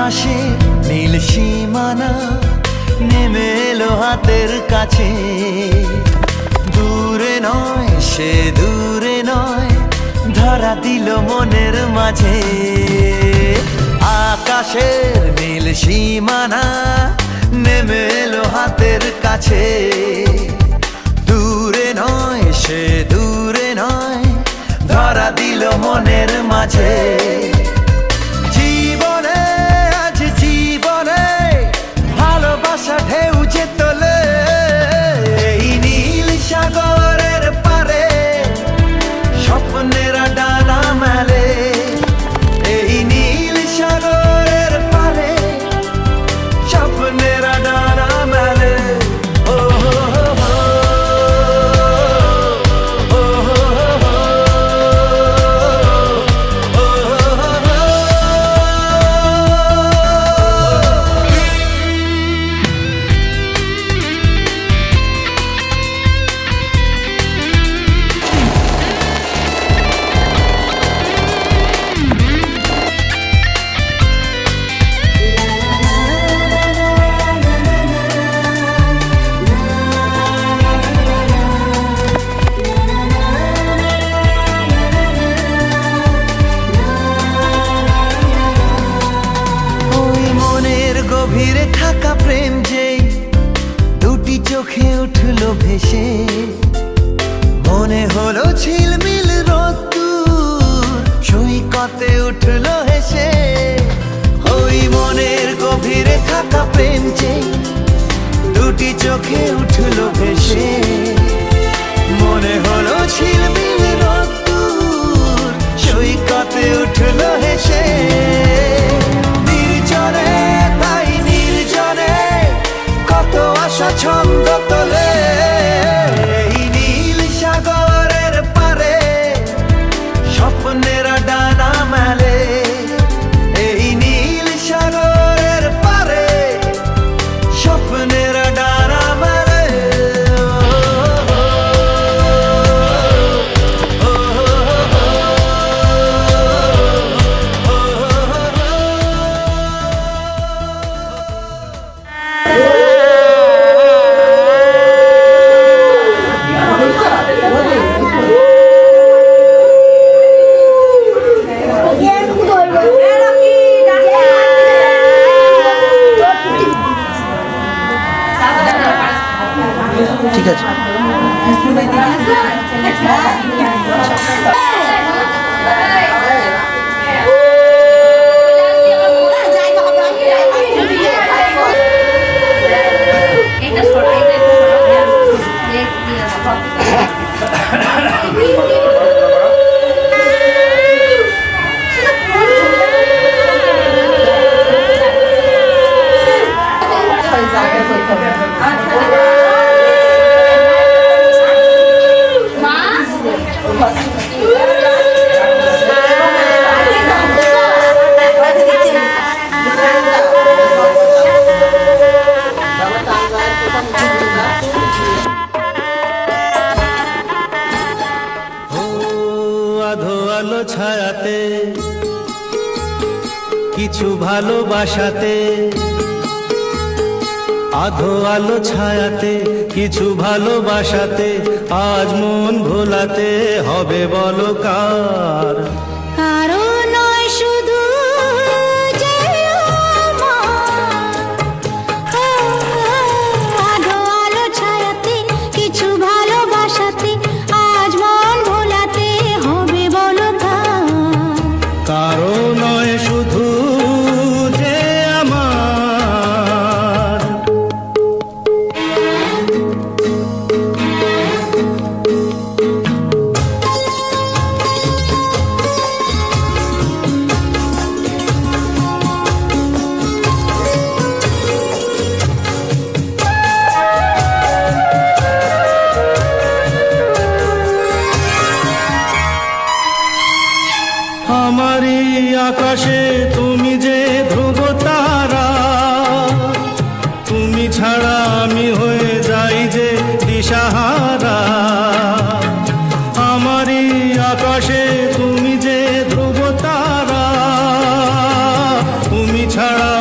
আকাশে নীল সীমানা নেমে এলো হাতের কাছে। দূরে নয় সে দূরে নয়, ধরা দিল মনের মাঝে। আকাশের নীল সীমানা নেমে এলো হাতের কাছে। দূরে নয় সে দূরে নয়, ধরা দিল মনের মাঝে। জীবনে আজ জীবনে ভালোবাসা ঢেউ যে তোলে, এই নীল সাগরের পারে স্বপ্নেরা ডানা মেলে। এই নীল সাগরের পারে স্বপ্নেরা ডানা মেলে। গভীরে থাকা প্রেম যেই দুটি চোখে উঠলো ভেসে, মনে হলো ঝিলমিল রোদ্দুর সৈকতে উঠলো হেসে। ওই মনের গভীরে থাকা প্রেম যেই দুটি চোখে উঠলো ভেসে, মনে হলো ঝিলমিল রোদ্দুর সৈকতে উঠলো হেসে। নির্জনে তাই নির্জনে কত আশা ছন্দ তোলে, এই নীল সাগরের পারে স্বপ্নেরা ডানা মেলে। এই নীল সাগরের পারে স্বপ্নেরা ডানা মেলে। ঠিক আছে। আলো ছায়াতে কিছু ভালোবাসাতে, আধো আলো ছায়াতে কিছু ভালোবাসাতে, আজ মন ভোলাতে হবে বলো কার। আমারই আকাশে তুমি যে ধ্রুব তারা, তুমি ছাড়া আমি হয়ে যাই যে দিশাহারা। আমারই আকাশে তুমি যে ধ্রুব তারা, তুমি ছাড়া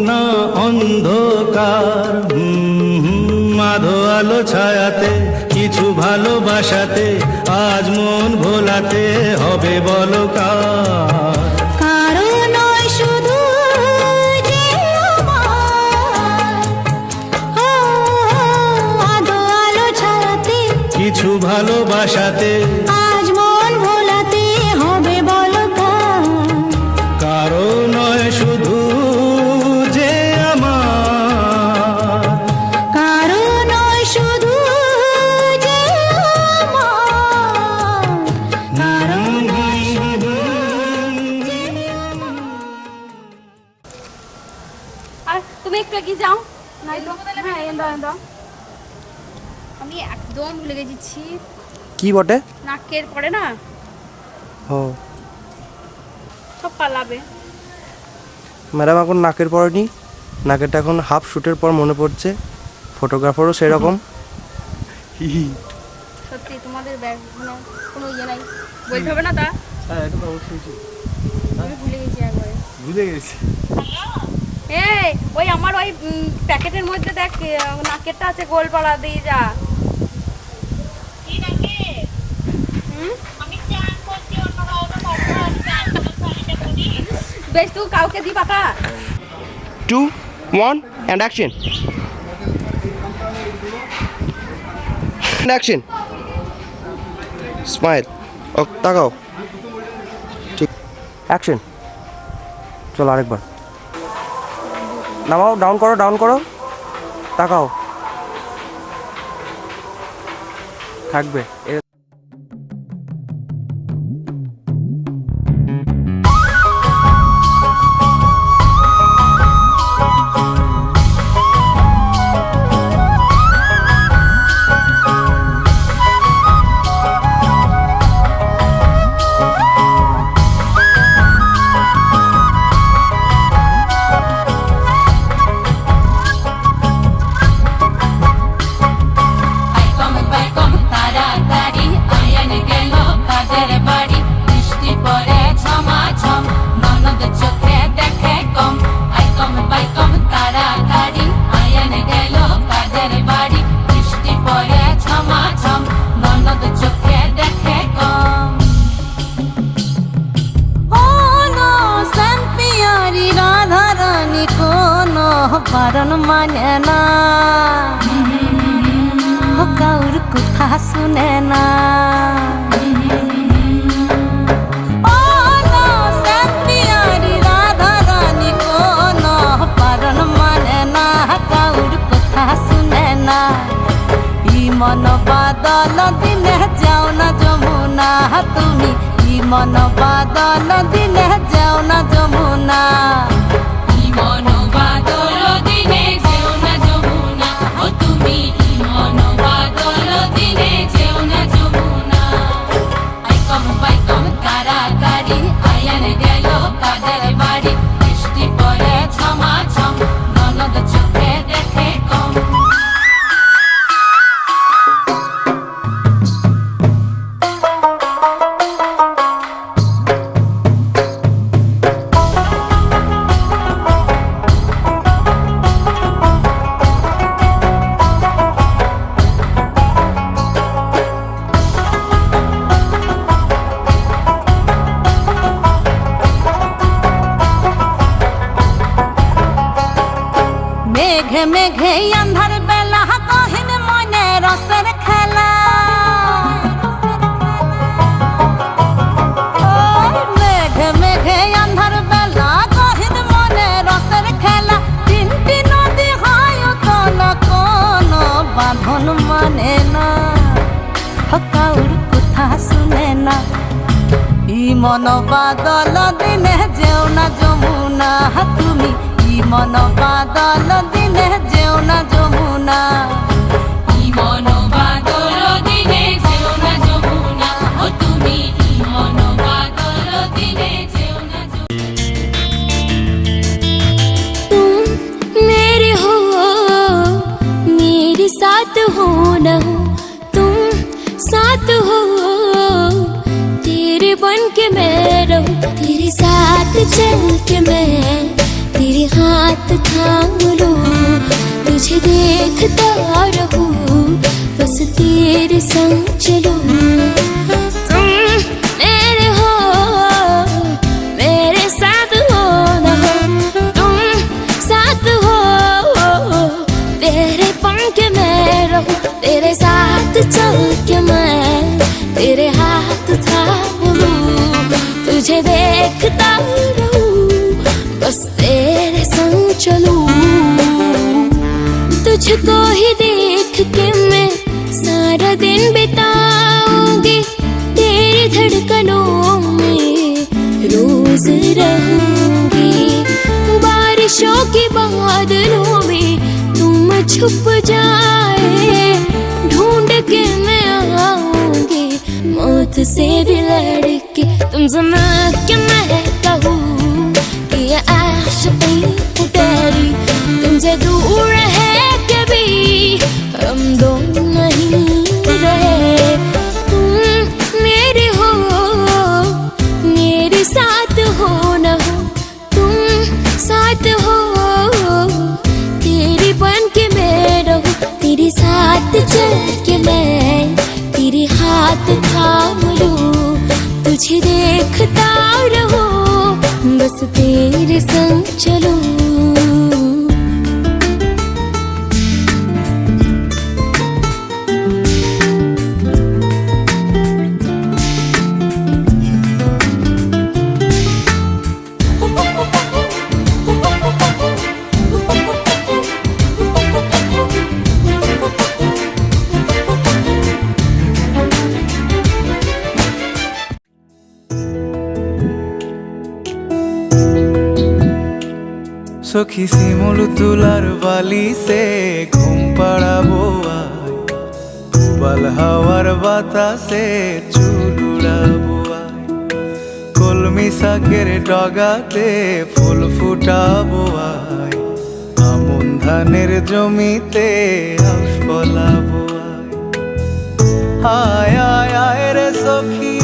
না অন্ধকার। আধো আলো ছায়াতে কিছু ভালোবাসাতে আজ মন ভোলাতে হবে বলো কার। কারো নয় শুধু যে আমার, আধো আলো ছায়াতে কিছু ভালোবাসাতে আজ মন ভোলাতে হবে বলো কার। কারো নয় শুধু যে আমার, কারো নয় শুধু যে আমার, কারো নয় শুধু যে আমার। আর তুমি একটু এগিয়ে যাও না হ্যাঁ দাও আমি একদম ভুলে গেছি কি বটে? নাকের পরে না ও সব পালাবে। ম্যাডাম এখন নাকের পরেনি, নাকেরটা এখন হাফ শুটের পর মনে পড়ছে। ফটোগ্রাফারও সেরকম। সত্যি তোমাদের ব্যাগ মানে কোনো ইয়ে নাই, বলতে হবে না তা। হ্যাঁ এটা তো অবশ্যই আমি ভুলে গেছি একবারে। ভুলে গেছি। এই ওই আমার ওই প্যাকেটের মধ্যে দেখ নাকেরটা আছে, গোলপাড়া দিয়ে যা। বেশ তুই কাউকে দি পাতা। 2, 1 and action. And action. Smile. ও তাকাও। ঠিক অ্যাকশন। চলো আরেকবার নামাও, ডাউন করো তাকাও। থাকবে বারণ মানে না, কাউর কথা শুনে না। ও না শ্যামপিয়ারি রাধা রানী কোন বারণ মানে না, কাউর কথা শুনে না। ই মন বাদল দিনে যাও না যমুনা, তুমি ই মন বাদল দিনে যাও না যমুনা। মন বাদল দিনে যেও না যমুনা, ও তুমি মন বাদল দিনে যেও না যমুনা। বাইকম তাড়াতাড়ি আয়ান গেল কাদের বাড়ি, বৃষ্টি পড়ে ছমাছম ননদ চোখে দেখে কম। মেঘে মেঘে আন্ধার বেলা কহিন মনে রসের খেলা। মেঘে মেঘে আন্ধার বেলা কহিন মনে রসের খেলা। তিনটি নদী হয় কোন কোন বাঁধন মানে না, কাউর কথা শুনে না। ই মন বাদল দিনে যেও না যমুনা, তুমি ই মন বাদল দিনে যেও না যমুনা। মন বাদল দিনে যেও না যমুনা, ও তুমি মন বাদল দিনে যেও না तुम मेरे हो मेरे साथ हो न हो, तुम साथ हो तेरे बन के मैं रहूं, तेरे साथ चल के मैं तेरे हाथ थाम लूं, तुझे देखता रहूं, बस तेरे संग चलूं। तुम मेरे हो, मेरे साथ हो ना हो, तुम साथ हो, तेरे पंख में रहूं, तेरे साथ चल के मैं तेरे हाथ थाम लूं, तुझे देखता रहूं, बस तेरे संग चलूं। तुझको ही देख के मैं सारा दिन बिताऊंगी, तेरी धड़कनों में रोज रहूंगी। बारिशों की बादलों में तुम छुप जाए, ढूंढ के मैं आऊंगी, मौत से भी लड़के तुमसे मिल के मैं कहूँ कि ये आशिकी तेरी तुमसे दूर है, कभी हम दोनों नहीं रहे। तुम मेरे हो, मेरे साथ हो ना हो, तुम साथ हो, तेरी बन के मैं रहूं, तेरे साथ चल के मैं तेरे हाथ थाम लूं, तुझे देखता रहूं, बस तेरे संग चलूं। সখী শিমুল তুলার বালি সে ঘুম পাড়াবো আয়, উবাল হাওয়ার বাতাসে চুল উড়াবো আয়, কলমি শাকের ডগাতে ফুল ফুটাবো আয়, আমন ধানের জমিতে আশ ফলাবো আয়। আয় আয় রে সখী,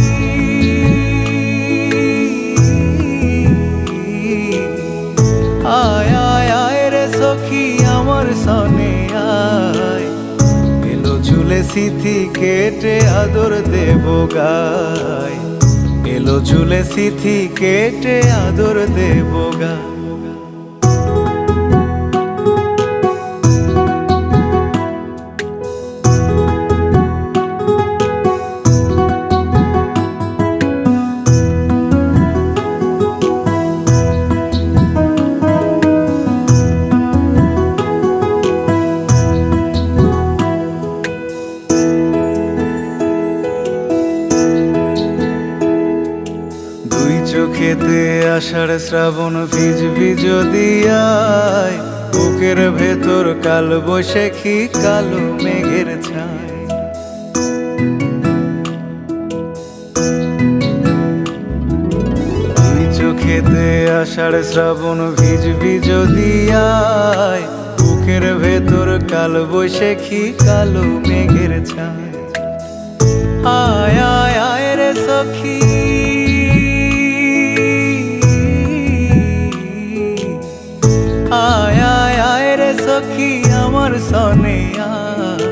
আয় আয় আয় রে সখী আমার সনে আয়, এলো ঝুলে সিথি কেটে আদর দেব গায়, এলো ঝুলে সিথি কেটে আদর দেব গায়। চোখেতে আষাঢ় শ্রাবণ ভিজবি যদি আয়, বুকের ভেতর কাল বৈশাখী কালো মেঘের ছায়। দুই চোখেতে আষাঢ় শ্রাবণ ভিজবি যদি আয়, বুকের ভেতর কাল বৈশাখী কালো মেঘের ছায়। আয় আয় আয় রে সখী, আয় আয় আয় রে সখী আমার সনে আয়,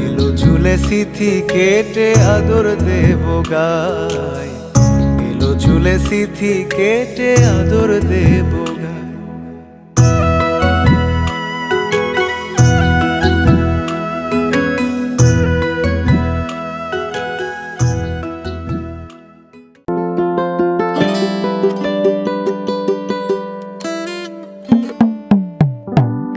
এলো ঝুলে সিথি কেটে আদর দেব গায়, এলো ঝুলে সিথি কেটে আদর দেব গায়।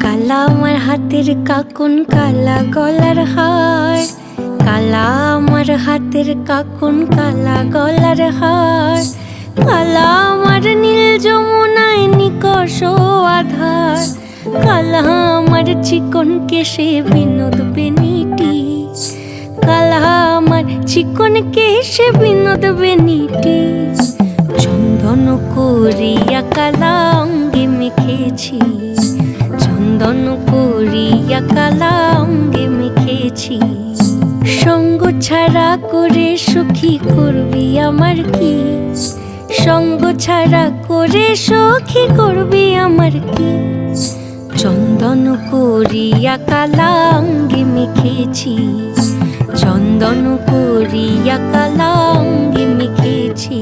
কালা আমার হাতের কাকুন কালা গলার হার, কালা আমার হাতের কাকুন কালা গলার হার, কালা আমার নীল যমুনায় নিকষ আধার, কালা আমার চিকন কেশে বিনোদ বেনিটি, কালা আমার চিকন কেশে বিনোদ বেনিটি, চন্দন করিয়া কালা অঙ্গে মেখেছি, চন্দন করিয়া কালা অঙ্গে মেখেছি, সঙ্গ ছাড়া করে সুখী করবি আমার কি, সঙ্গ ছাড়া করে সখী করবি আমার কি। চন্দন করিয়া কালা অঙ্গে মেখেছি, চন্দন করিয়া কালা অঙ্গে মেখেছি।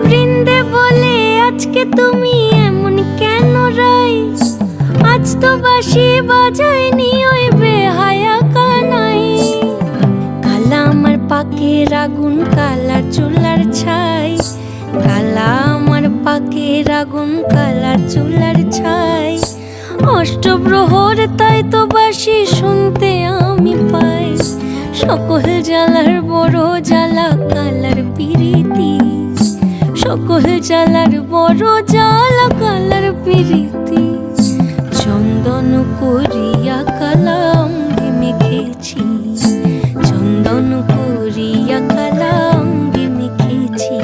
বৃন্দে বলে আজকে তুমি এমন কেন রাই, আজ তো বাঁশি বাজায়নি ওই বেহায়া কানাই। কালা আমার পাকের আগুন, কালা চুলার ছাই, কালা আমার পাকের আগুন, কালা চুলার ছাই। অষ্টপ্রহর তাই তো বাঁশি শুনতে আমি পাই, সকল জ্বালার বড় জ্বালা কালার পিরিতি, সকল জ্বালার বড় জ্বালা কালার পিরিতি। চন্দন করিয়া কালা অঙ্গে মেখেছি, চন্দন করিয়া কালা অঙ্গে মেখেছি।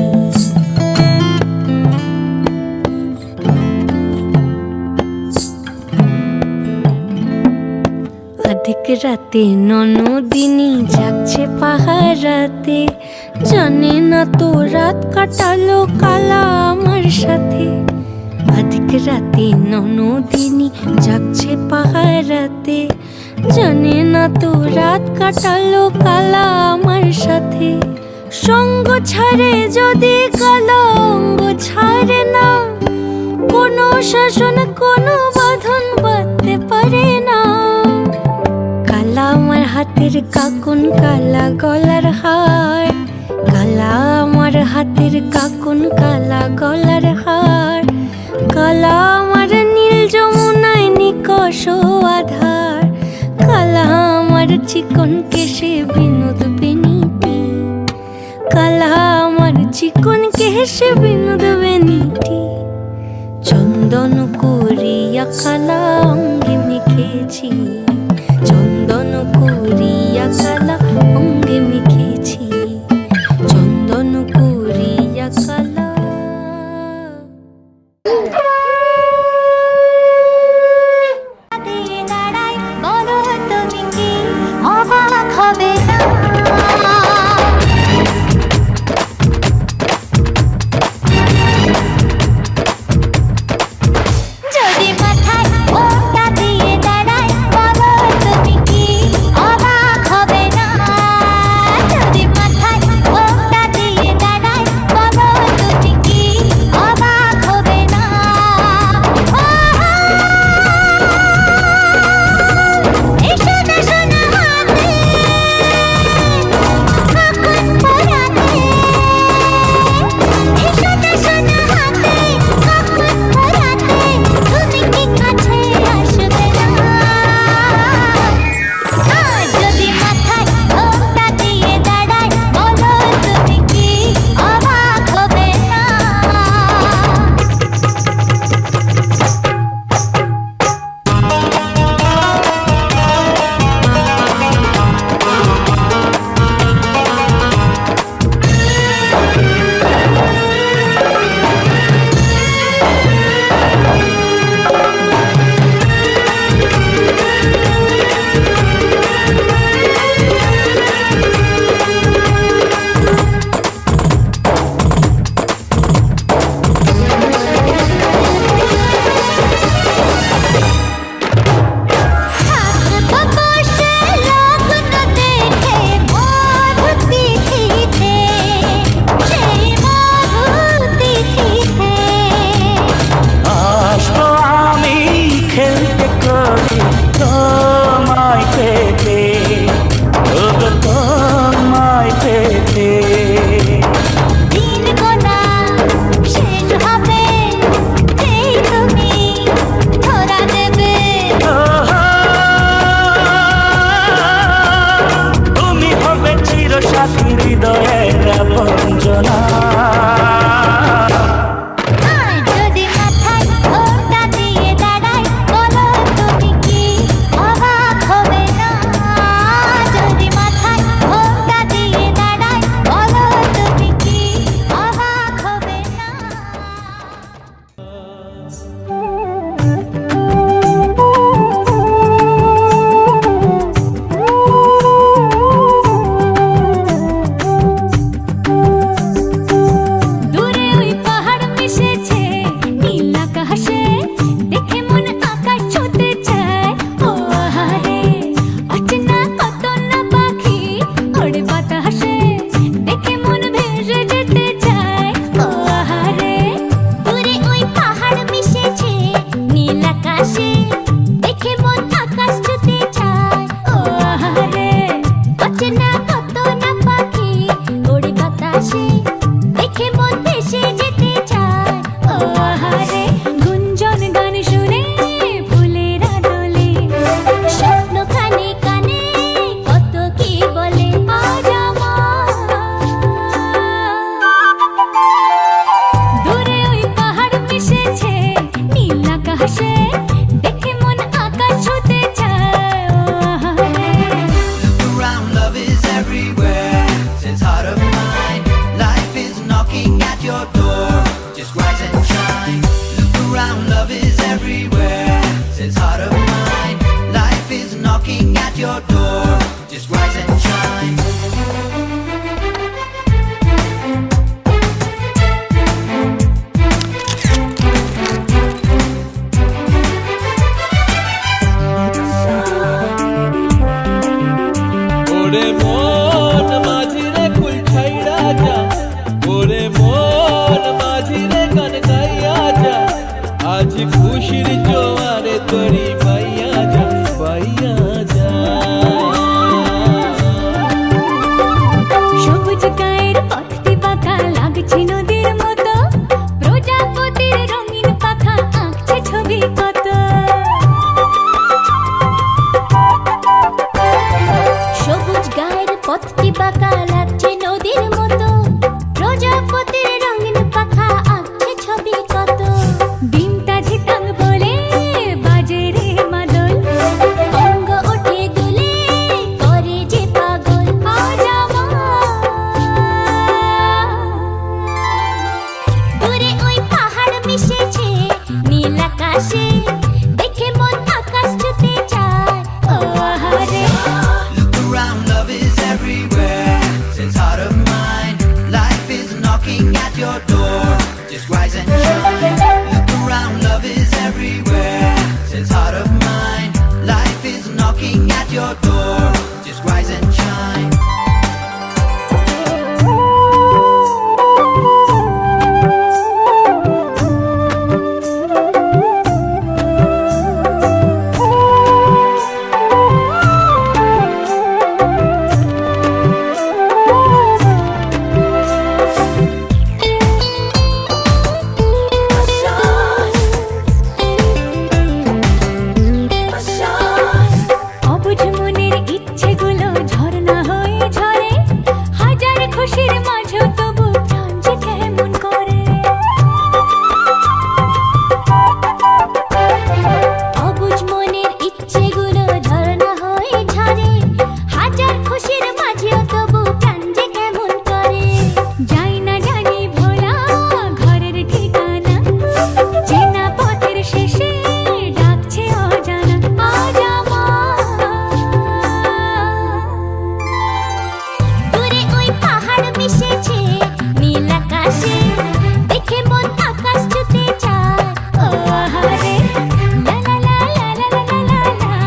অধিক রাতে ননদিনী যাচ্ছে পাহারাতে, জানে না তো রাত কাটালো কালা আমার সাথে। অধিক রাতে ননদিনী যাচ্ছে পাহারাতে, জানে না তো রাত কাটালো কালা আমার সাথে। সঙ্গ ছাড়ে যদি কালা অঙ্গ ছাড়ে না, কোনো শাসন কোনো বাঁধন বাঁধতে পারে না। কালা আমার হাতের কাকুন, কালা গলার হার, কালা আমার হাতের কাকুন, কালা গলার হার। কালা আমার নীল যমুনায় নিকষ আধার, কালা আমার চিকন কেশে বিনোদ বেনিটি, কালা আমার চিকন কেশে বিনোদ বেনিটি। চন্দন করিয়া কালা অঙ্গে মেখেছি, চন্দন করিয়া কালা অঙ্গে মেখেছি, চন্দন করিয়া কালা। দিয়ে দাঁড়াই বলো তুমি কি অবাক হবে না। আকাশে দেখে মন আকাশ ছুতে চায় ও আহারে অচেনা কত না পাখি ওড়ে বাতাসে দেখে মন ভেসে যেতে চায় ও আহারে গুঞ্জন গান শুনে ফুলেরা দোলে স্বপ্ন কানে কানে কত কি বলে আজ দূরে ওই পাহাড় মিশেছে নীল আকাশে দেখে মন আকাশ ছুতে চায় ও আহারে Around, love is everywhere. Says heart of mine, life is knocking at your door. Just rise and shine. Look around, love is everywhere. Says heart of mine, life is knocking at your door. Just rise and shine. ওরে মন মাঝিরে কুল ছাইড়া যা ওরে মন মাঝিরে গান গাইয়া যা আজ খুশির জোয়ারে তোরি পাইয়া যা সবুজ গায়ের পথটি বাঁকা লাগছে নদীর মতো প্রজাপতির রঙিন পাখা আঁকছে ছবি কত সবুজ গায়ের পথটি বাঁকা লাগছে নদীর মতো প্রজাপতির রঙিন পাখা আঁকছে ছবি কত ডিমটা ঝিটাং বলে বাজে রে মাদল অঙ্গ ওঠে দুলে করে যে পাগল আজ দূরে ওই পাহাড় মিশেছে নীল আকাশে দেখে মন আকাশ ছুতে চায় ও আহারে Look around, love is everywhere. Says heart of mine, life is knocking at your door. Just rise and shine. Look around, love is everywhere. Says heart of mine, life is knocking at your door. Just rise and shine. অবুঝ মনের ইচ্ছেগুলো ঝরনা হয়ে ঝরে হাজার খুশির মাঝেও তবু প্রাণ যে কেমন করে অবুঝ মনের ইচ্ছেগুলো ঝরনা হয়ে ঝরে হাজার খুশির মাঝেও তবু প্রাণ যে কেমন করে যাই না জানি ভোলা ঘরের ঠিকানা চেনা পথের শেষে ডাকছে অজানা আজ দূরে ওই পাহাড় মিশেছে নীল আকাশে দেখে মন আকাশ ছুতে চায় ও আহারে লা লা লা লা লা লা লা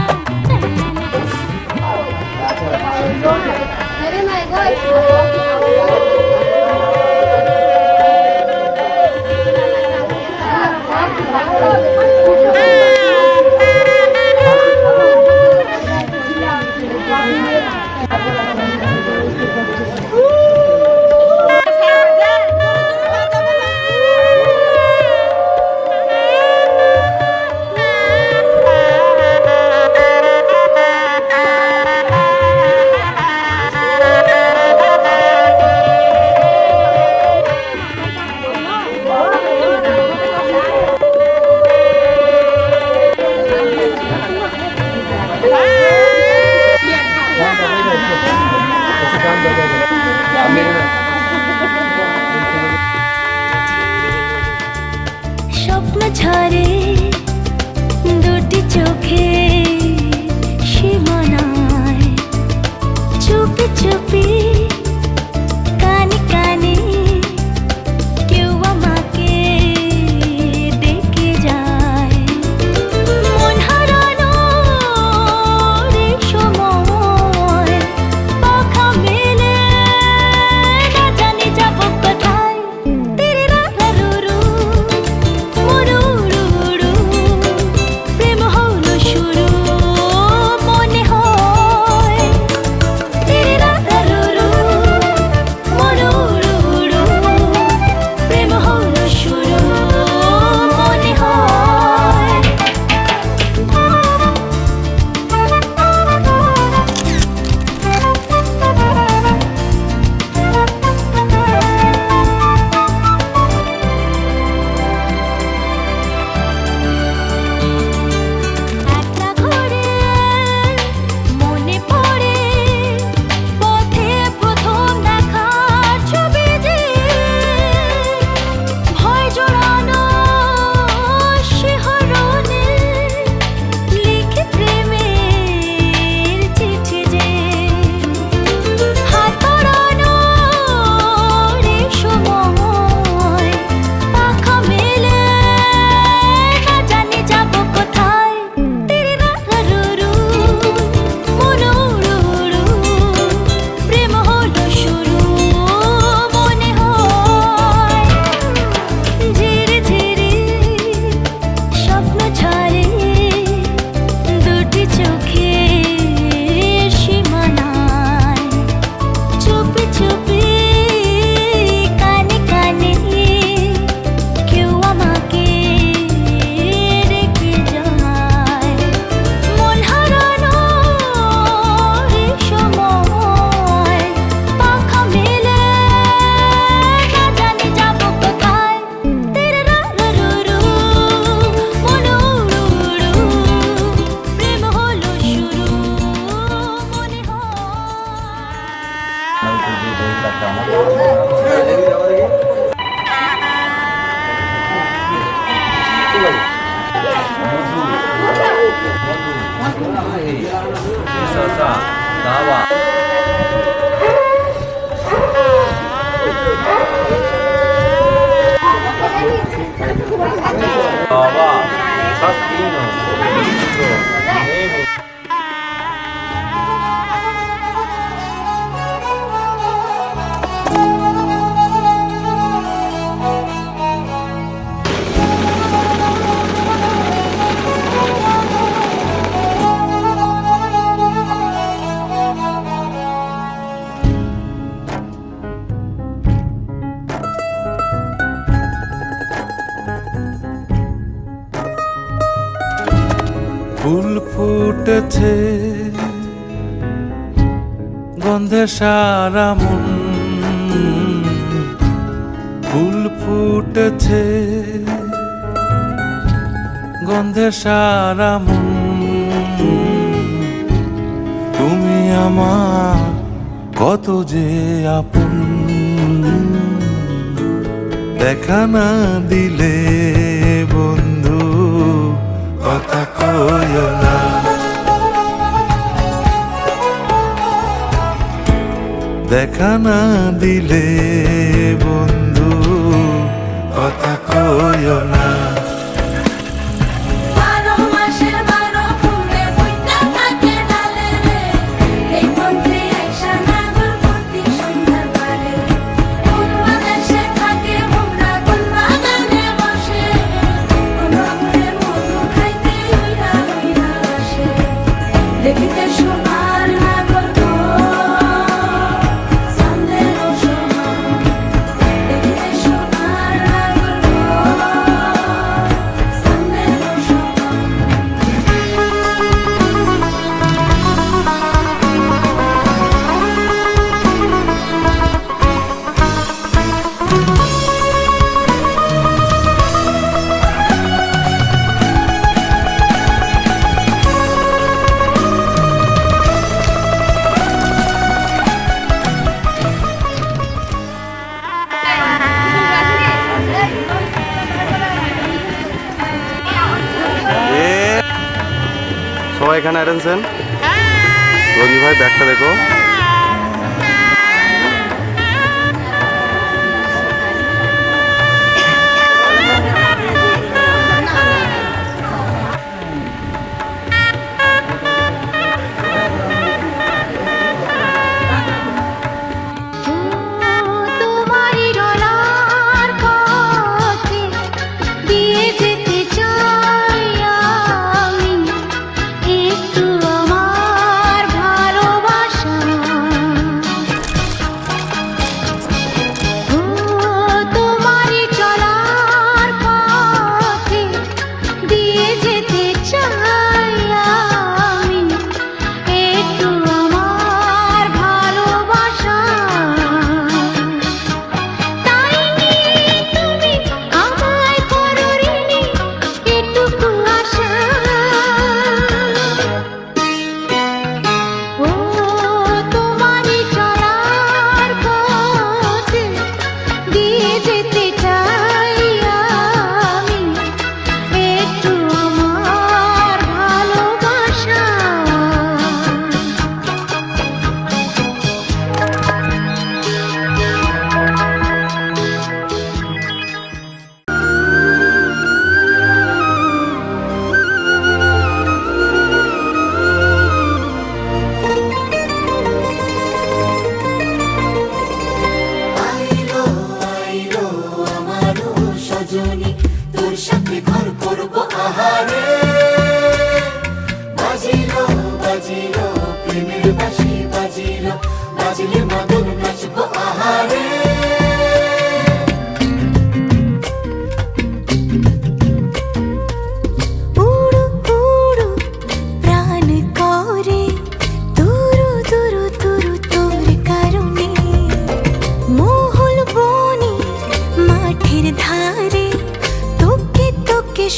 স্বপ্ন ঝরে দুটি চোখে সীমানায় চুপি চুপি কানে কানে কেউ আমাকে ডেকে যায় মন হারানো রে সময় পাখা মেলে না জানি যাব কোথায় তেরে রাধা রুরু মুরুরু ফুল ফুটেছে গন্ধে সারা মন, ফুল ফুটেছে গন্ধে সারা মন। তুমি আমার কত যে আপন, দেখা না দিলে বন্ধু কথা কইও না। দেখা না দিলে বন্ধু কথা কইও না। সবাই এখানে অ্যাটেনশন, রনি ভাই ব্যাগটা দেখো।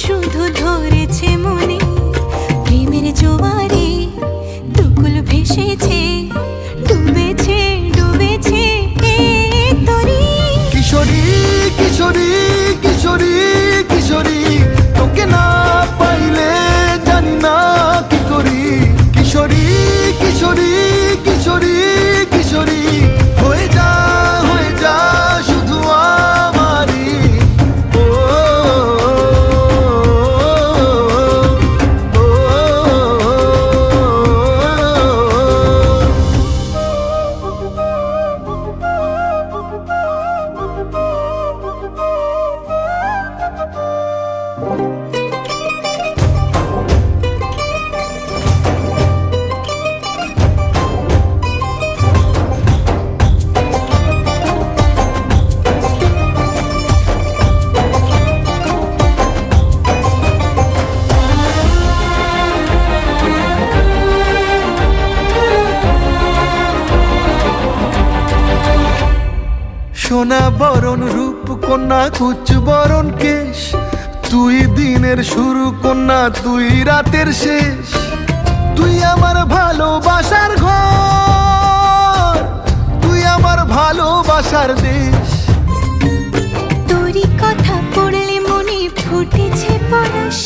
শুধু ধরেছে মনে প্রেমের জোয়ারে দুকুল ভেসেছে, ডুবেছে ডুবেছে তরি। কিশোরী কিশোরী কিশোরী কিশোরী, তোকে না পাইলে জানি না কি করি। সোনা বরণ রূপ কন্যা কুচ বরণ কেশ, তুই দিনের শুরু কন্যা তুই রাতের শেষ। তুই আমার ভালোবাসার ঘর, তুই আমার ভালোবাসার দেশ। তোরই কথা পড়লে মনে ফুটেছে পরশ,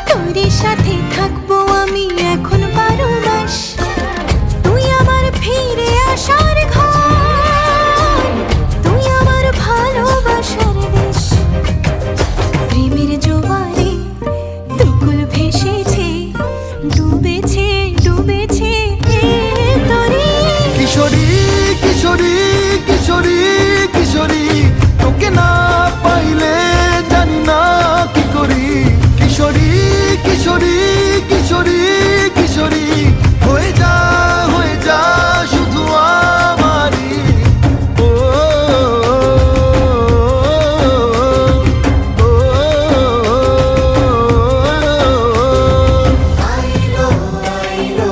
তোরই সাথে থাকবো আমি এখন 12 মাস। তুই আমার ফিরে আসার ঘর, তুই আমার ভালোবাসার দেশ। প্রেমের জোয়ারে দুকুল ভেসেছে, ডুবেছে ডুবেছে তোরে। কিশোরী কিশোরী কিশোরী কিশোরী, তোকে না পাইলে জানি না কি করি। কিশোরী কিশোরী কিশোরী কিশোরী, হয়ে যা শুধু আমারই। ও আইলো আইলো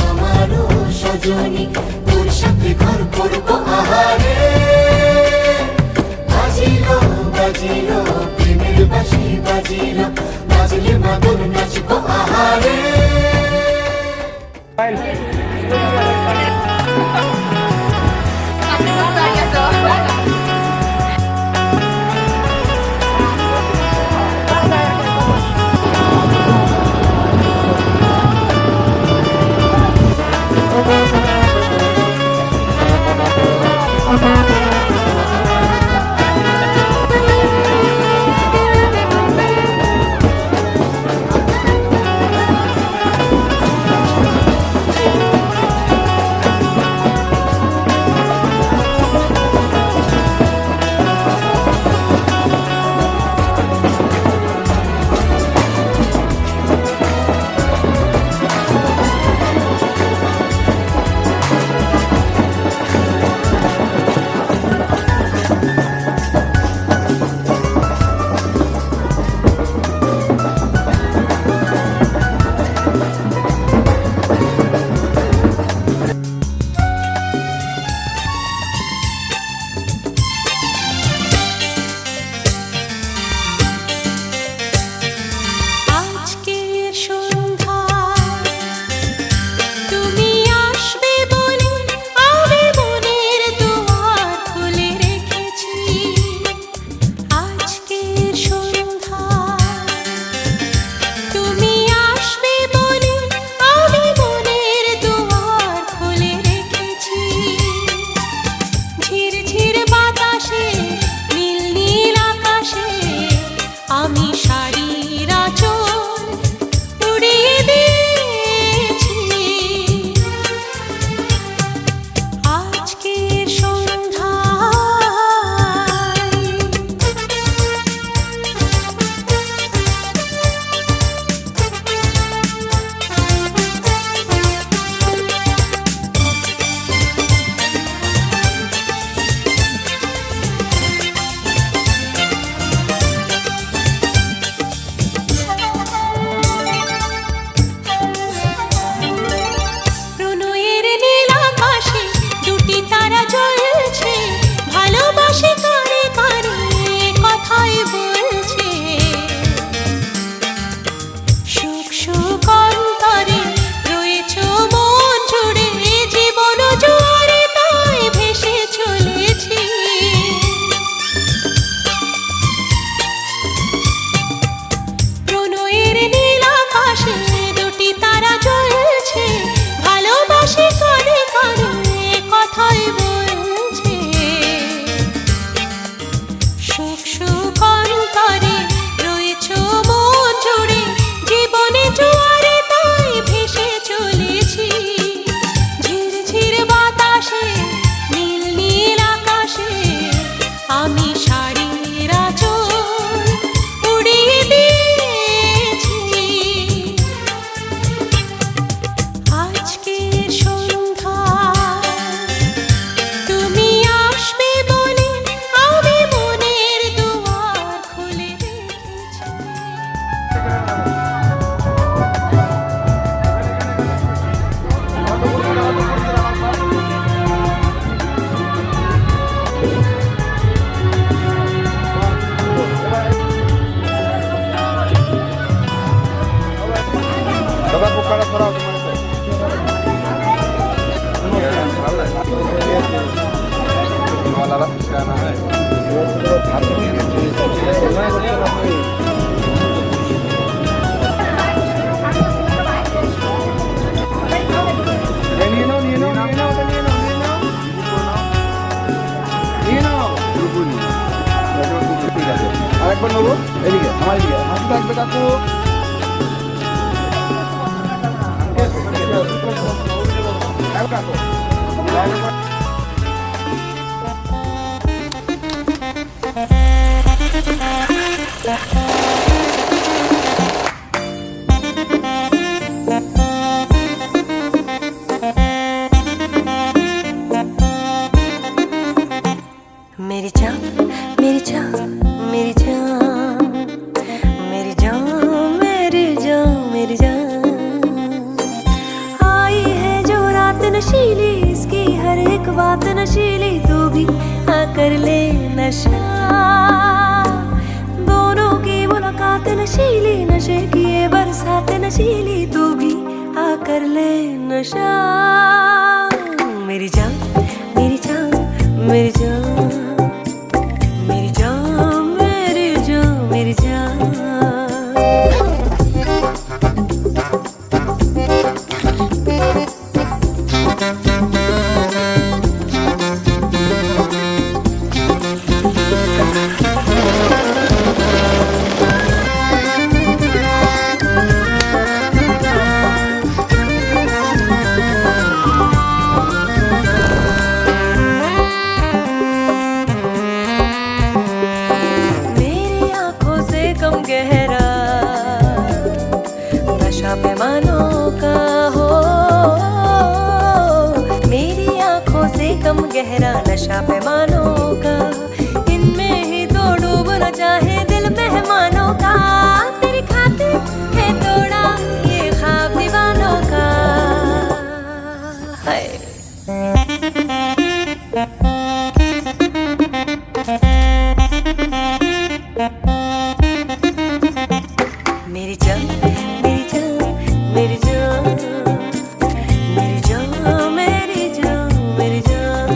আমার সজনী, তোর সাথে ঘর করবো আহারে। বাজিলো বাজিলো প্রেমের বাঁশি বাজিলো, বাজলে মাদল নাচবো আহারে। আজকের সন্ধ্যা তুমি আসবে বলে আমি মনের দুয়ার খুলে রেখেছি। আজকের সন্ধ্যা তুমি আসবে বলে আমি মনের দুয়ার খুলে রেখেছি। ঝিরঝির বাতাসে নীল নীল আকাশে আমি শাড়ির আঁচল উড়িয়ে দিয়েছি। আজকের প্রণয়ের নীল আকাশে দুটি তারা জ্বলছে, ভালোবাসে কারে কারে কথাই বলছে। সুখ সুখ অন্তরে রয়েছো মন জুড়ে, জীবন জোয়ারে তাই ভেসে চলেছি। প্রণয়ের নীল আকাশে দুটি তারা জ্বলছে, ভালোবাসে কানে কানে কথাই বলছে। সুখ সুখ অন্তরে রয়েছো মন জুড়ে, জীবনে জোয়ারে তাই ভেসে চলেছি। ঝিরঝির বাতাসে নীল নীল আকাশে আমি শাড়ির আঁচল উড়িয়ে দিয়েছি। मेरी जान मेरी जान मेरी जान मेरी जान मेरी जान मेरी जान आई है जो रात नशीली इसकी हर एक बात नशीली तू भी आकर ले नशा दोनों की मुलाकात नशीली नशे की ये बरसात नशीली तू भी आकर ले नशा मेरी जान मेरी जान मेरी जान मेरी जान मेरी जान मेरी जान गहरा नशा पैमानों का हो मेरी आंखों से कम गहरा नशा पैमानों का इनमें ही तो डूबना चाहे दिल मेहमानों का तेरी खातिर है तोड़ा ये ख्वाब दीवानों का है मेरी जान मेरी जान मेरी जान मेरी जान मेरी जान मेरी जान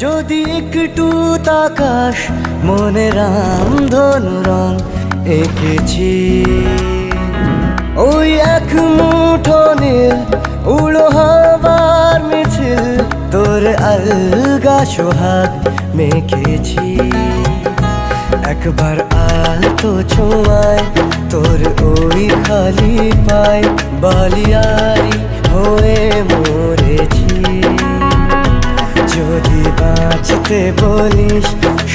যদি একটু তাকাশ মনে রামধনু রং এঁকেছি ওই এক মুঠো নীল উড়ো হবার মিছিল তোর আলগা সোহাগ মেখেছি একবার আলতো ছোঁয়ায় তোর ওই খালি পায় বালিয়ারি হয়ে মরেছি যদি বাঁচতে বলিস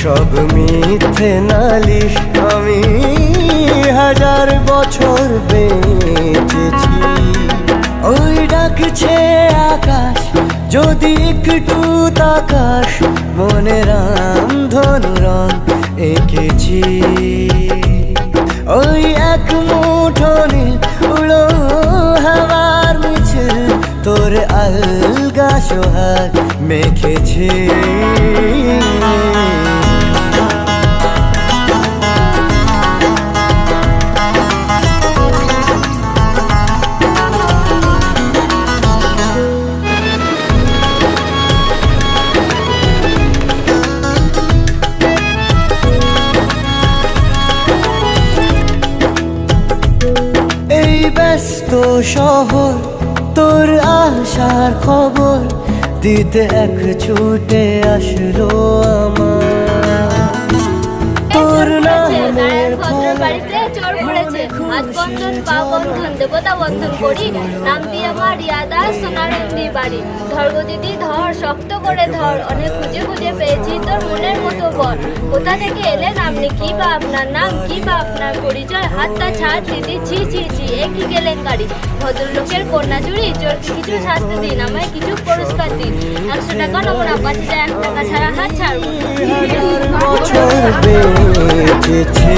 সব মিথ্যে নালিশ আমি 1000 বছর বেঁচেছি ওই ডাকছে আকাশ যদি একটু তাকাশ মনে রামধনু রং এঁকেছি ওই এক মুঠো নীল উড়ো হাওয়ার মিছিল তোর আলগা সোহাগ মেখেছি এই ব্যস্ত শহর তোর আশার খবর দিতে এক ছুটে আসলো আমার তোর নামের বাড়িতে চোর পড়েছে হাত বন্ধন পা বন্ধন দেবতা বন্ধন করি, নাম দিয়ে আমার ইয়াদা সোনারন্দি বাড়ি। ধর গো দিদি ধর, শক্ত করে ধর, অনেক খুঁজে খুঁজে পেয়েছি তোর মনের মতো বর। কোথা থেকে এলেন আপনি, কি বা আপনার নাম, কি বা আপনার পরিচয়? হাতটা ছাড় দিদি, ছি ছি ছি, এ কি কেলেঙ্কারি। ভদ্রলোকের কন্যা চুরি, চোরকে কিছু শাস্তি দিন, আমায় কিছু পুরস্কার দিন। 100 টাকা নেবো না, 5000 1 টাকা ছাড়া হাত ছাড়বো। বছর বেঁচেছে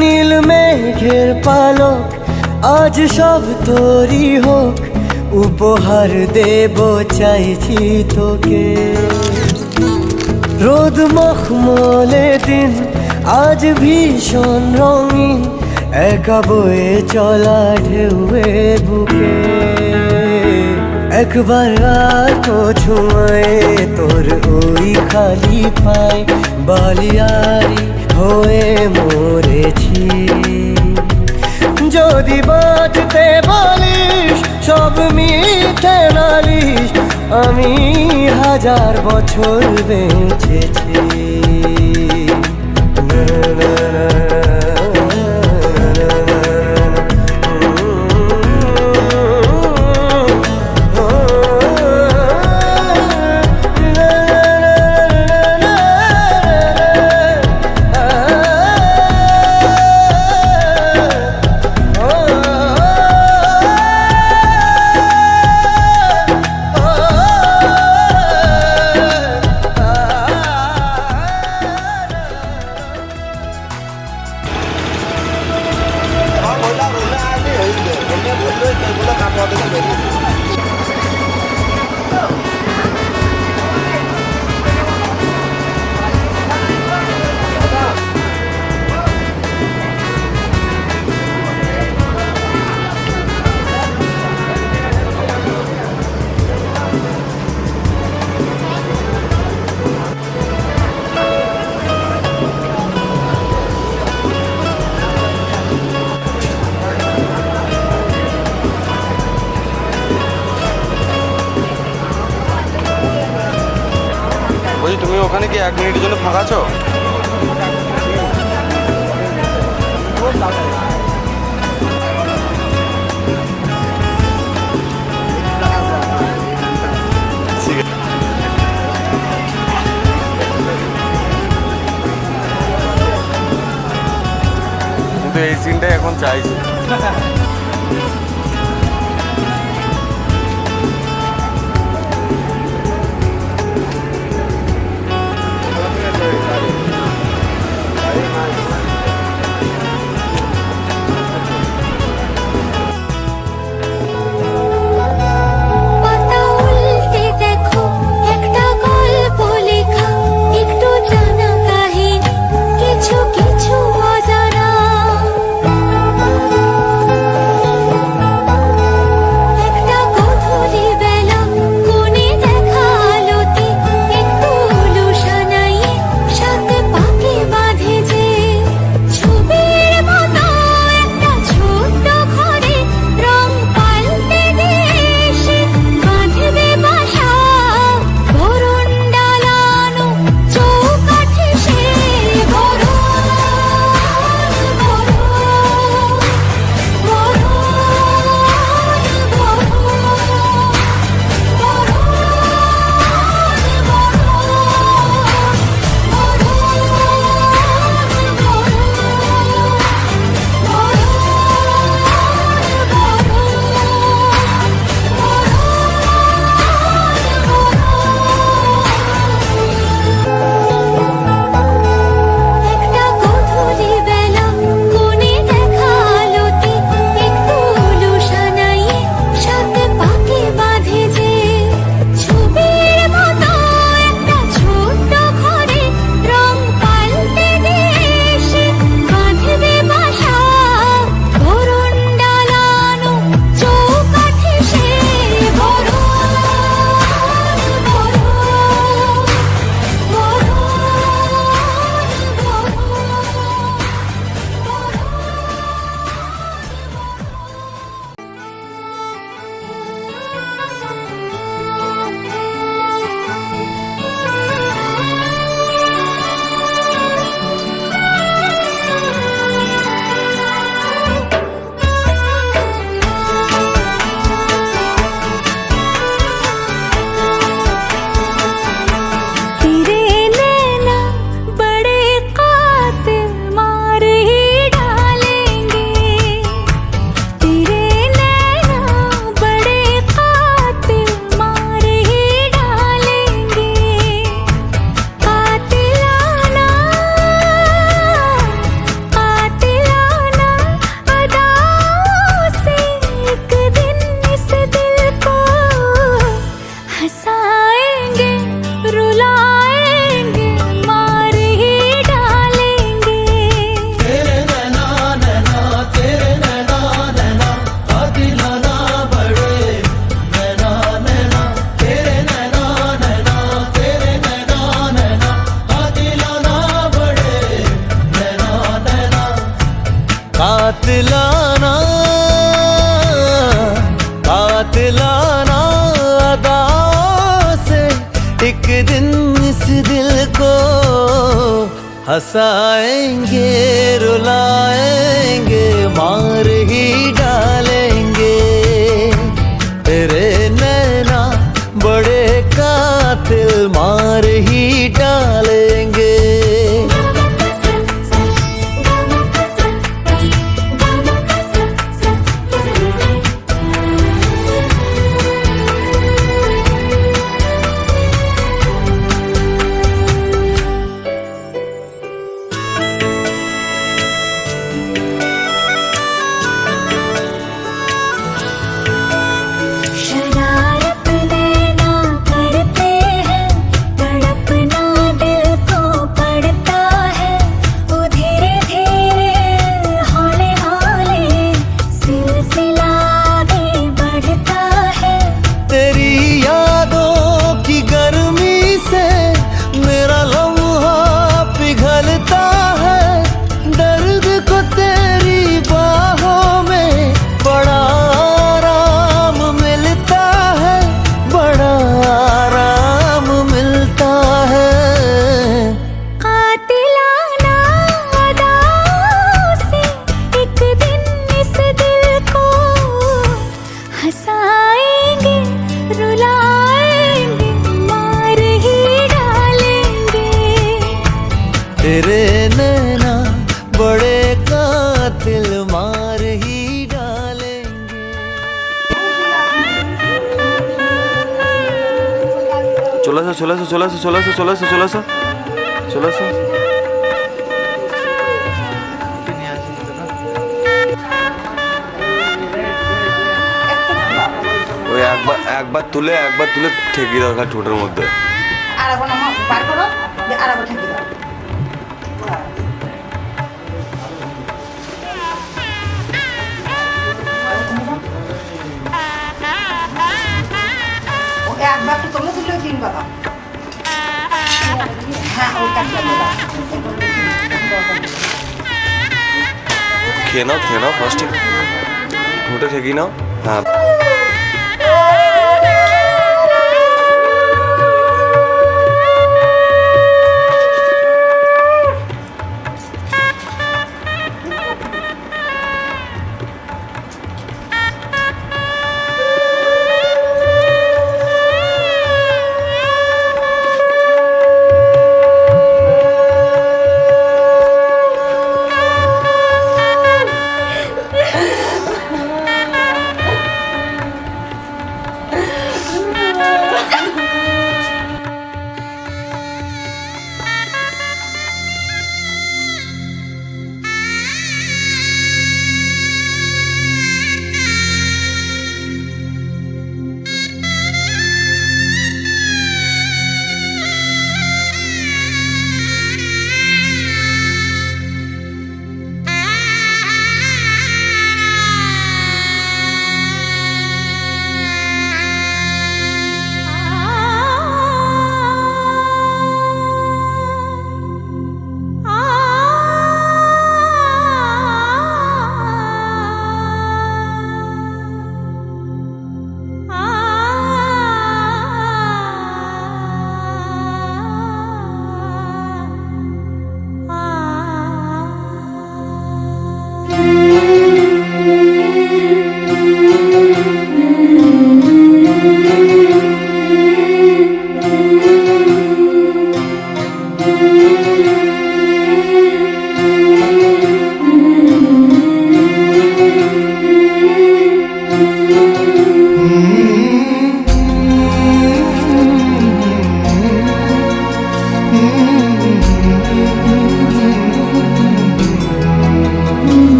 নীল মেঘের পালক আজ সব তোরই হোক, উপহার দেব চাইছি তোকে। রোদ মখমলে দিন আজ ভীষণ রঙিন, একা বয়ে চলা ঢেউয়ে বুকে। একবার আর তো ছুঁয়ে তোর ওই খালি পায়, বালিয়ারি হয়ে মরেছি। যদি বাঁচতে বলিস সব মিথ্যে নালিশ, আমি 1000 বছর বেঁচেছি। বলছি তুমি ওখানে কি 1 মিনিটের জন্য ফাঁকা আছো? কিন্তু এই সিনটাই এখন চাইছি। কিছু কিছু অজানা कातिलाना अदा से एक दिन इस दिल को हंसाएंगे रुलाएंगे मार ही डालेंगे तेरे नैना बड़े कातिल मार ही डालेंगे शरारत नैना करते हैं तड़पना दिल को पड़ता है वो धीरे धीरे हौले हौले सिलसिला आगे बढ़ता है तेरी यादों की गर्मी से मेरा लम्हा पिघलता है दर्द को तेरी बाहों में बड़ा आराम मिलता है बड़ा आराम मिलता है कातिलाना अदाओं से एक दिन इस दिल को हंसाएंगे रुलाएंगे मार ही डालेंगे तेरे नैना बड़े कातिल मार ही डालेंगे চলে আসো চলে আসো চলে আসো চলে আসো চলে আসো চলে আসো চলে আসো ওই একবার তুলে ঠেকিয়ে দরকার ঠোঁটের মধ্যে আর এখন আমার বার করো আর এখন ঠেকে দাও ও একবার তো তোমরা দিলে তিন কথা হ্যাঁ ও কাটতে দাও খেয়ে নাও ফার্স্টে ঠোঁটে ঠেকিয়ে নাও হ্যাঁ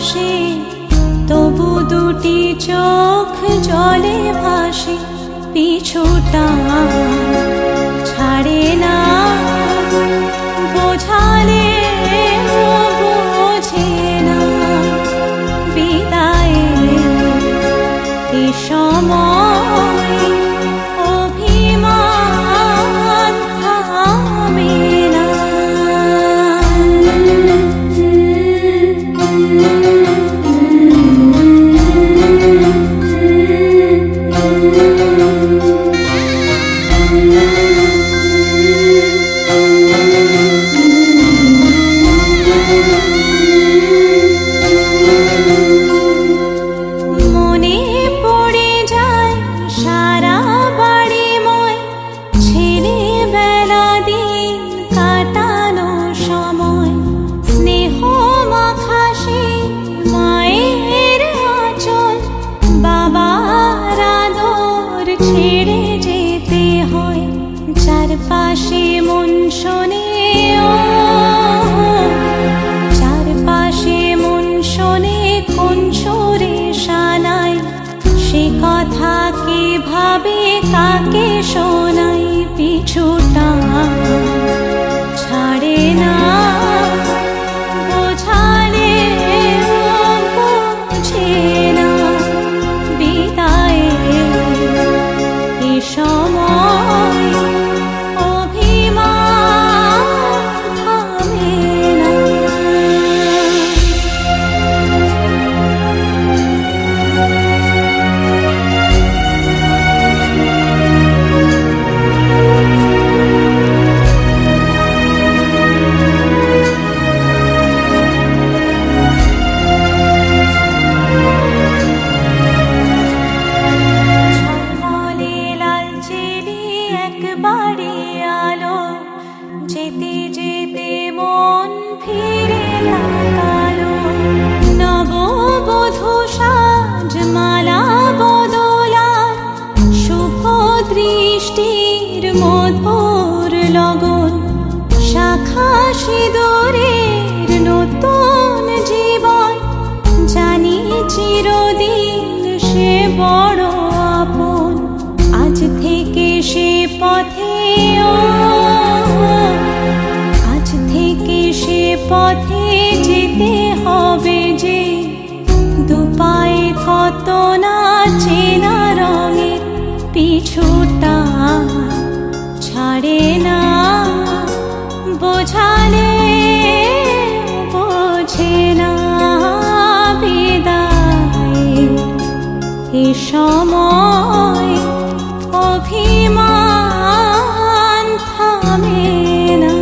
বসে, তবু দুটি চোখ জলে ভাসে, পিছুটা ছাড়ে না, বোঝালে বোঝে না, বিদায় এ সময় অভিমান থামে না। মনে পড়ে যায় সারা বাড়িময় ছেলেবেলা দিন কাটানো সময়, স্নেহ মাখাসে মায়ের আঁচল, বাবার আদর ছেড়ে যেতে হয়, চারপাশে মন শোনে ও, চারপাশে মন শোনে কোন সুরে শানায়, সে কথা কে ভাবে কাকে শোনাই, পিছুটা ছাড়ে না, বোঝালে বোঝে না, বিদায় এ সময় অভিমান থামে না। ঝলমলে লাল চিলি একবারে আলো, যেতে যেতে মন ফিরে তাকালো, নববধূ সাজ মালা বদলার, শুভ দৃষ্টির মধুর লগন, শাখা সিঁদুরের নতুন জীবন, জানি চিরদিন সে বড় আপন, আজ থেকে সে পথে ও, আজ থেকে সে পথে যেতে হবে যে, দুপায়ে কত না চেনা রঙের, পিছুটা ছাড়ে না, বোঝালে বোঝে না, বিদায় এ সময় অভিমান থামে না।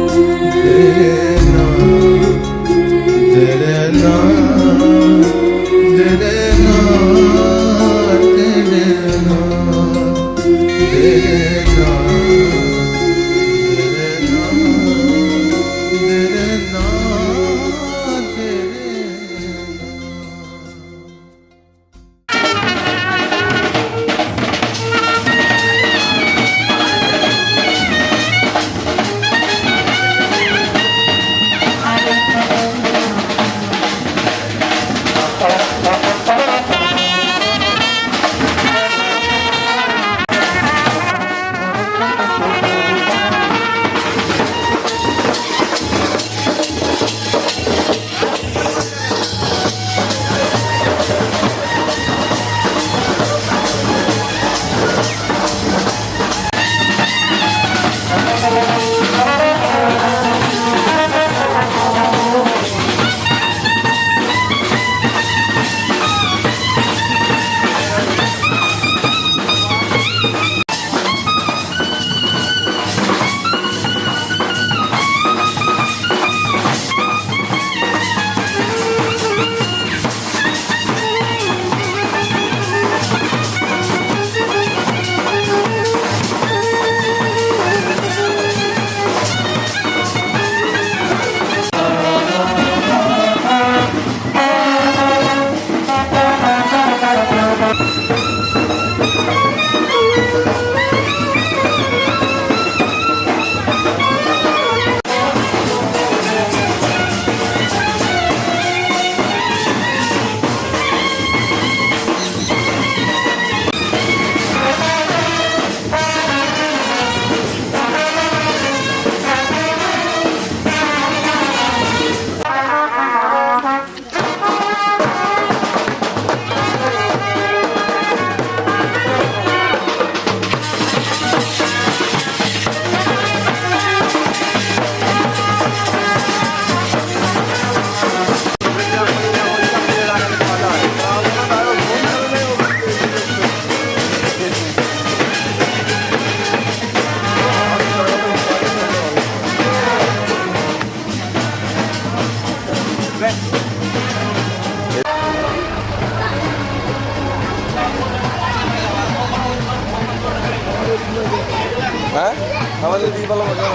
হ্যাঁ আমাদের দিয়ে ভালো মজা